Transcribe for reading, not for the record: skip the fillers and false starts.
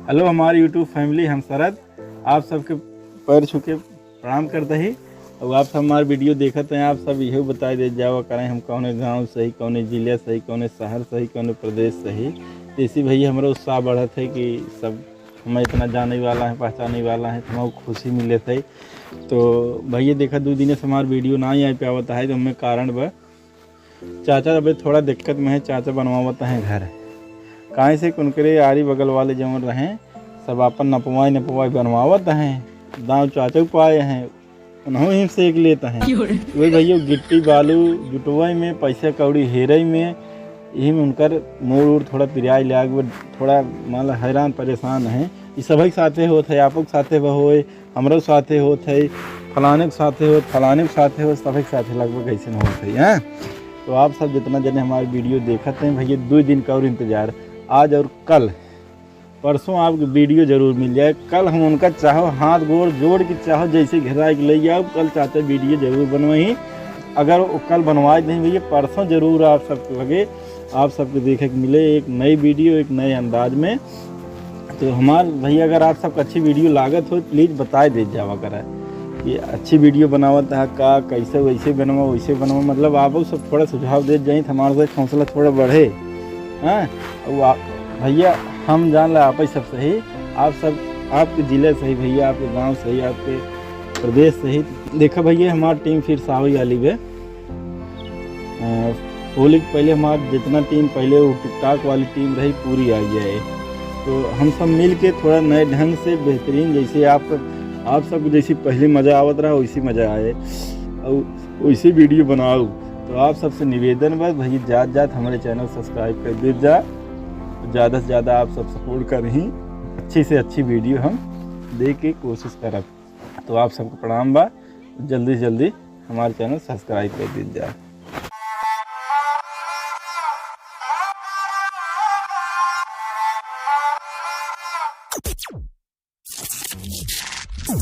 Hello हमारी YouTube family, हम शरद आप सबके पैर छू के प्रणाम करते ही। और आप सब हमारे वीडियो देखते हैं, आप सब यही बताई दे जावा करें हम कौन गांव सही, कौन जिले सही, कौन शहर सही, कौन प्रदेश सही। इसी भैया हमारा उत्साह बढ़त है कि सब हमें इतना जाने वाला है, पहचाने वाला है, तो हमको खुशी मिले थे। तो भैया देखा 2 दिन से हमारा वीडियो ना ही आ पावत है, तो हमें कारण बा चाचा अभी थोड़ा दिक्कत में है। चाचा बनवावत हैं घर, कहीं से कुनकरे आरी बगल वाले जमन रहें सब अपन नपवाई बनवावत हैं। दाँव चाचा पाए हैं, उन्हों ही सेक लेते हैं। वही भैया गिट्टी बालू जुटवाई में, पैसा कौड़ी हेरई में, यही में उनकर मोड़ उड़ थोड़ा पिराई लाग थोड़ा मान हैरान परेशान है। ये सभी के साथे होत है, आपो के साथे होए, हमरो साथे होत है, फलाने के साथे हो, फलाने के साथे हो, सभी के साथे लगभग ऐसे होत है। हाँ, तो आप सब जितना जने हमारी वीडियो देखते हैं भैया 2 दिन का और इंतज़ार, आज और कल परसों आपको वीडियो जरूर मिल जाए। कल हम उनका चाहो हाथ गोड़ जोड़ के चाहो जैसे घिरा के ले आओ, कल चाचा वीडियो जरूर बनवाई। अगर वो कल बनवा नहीं भैया परसों जरूर आप सबको लगे, आप सबको देखे के मिले एक नई वीडियो एक नए अंदाज में। तो हमारे भैया अगर आप सबको अच्छी वीडियो लागत हो प्लीज़ बताए दे जावा करा कि अच्छी वीडियो बनावत है का, कैसे वैसे बनवा वैसे बनवा, मतलब आप सब थोड़ा सुझाव दे जाए तो हमारे से हौसला थोड़ा बढ़े। हाँ, और भैया हम जान ला आप ही सब सही, आप सब आपके ज़िले सही भैया, आपके गांव सही, आपके प्रदेश सही। देखा भैया हमारी टीम फिर सावी वाली है। होली के पहले हमारा जितना टीम पहले वो टिकटॉक वाली टीम रही पूरी आई है। तो हम सब मिल के थोड़ा नए ढंग से बेहतरीन, जैसे आप सब जैसी पहले मज़ा आवत रहा वैसी मज़ा आए और वैसी वीडियो बनाओ। तो आप सबसे निवेदन बस भैया जात हमारे चैनल सब्सक्राइब कर दे जा, ज़्यादा से ज़्यादा आप सब सपोर्ट करें, अच्छी से अच्छी वीडियो हम दे के कोशिश करब। तो आप सबको प्रणाम बा, जल्दी से जल्दी हमारे चैनल सब्सक्राइब कर दीजिए।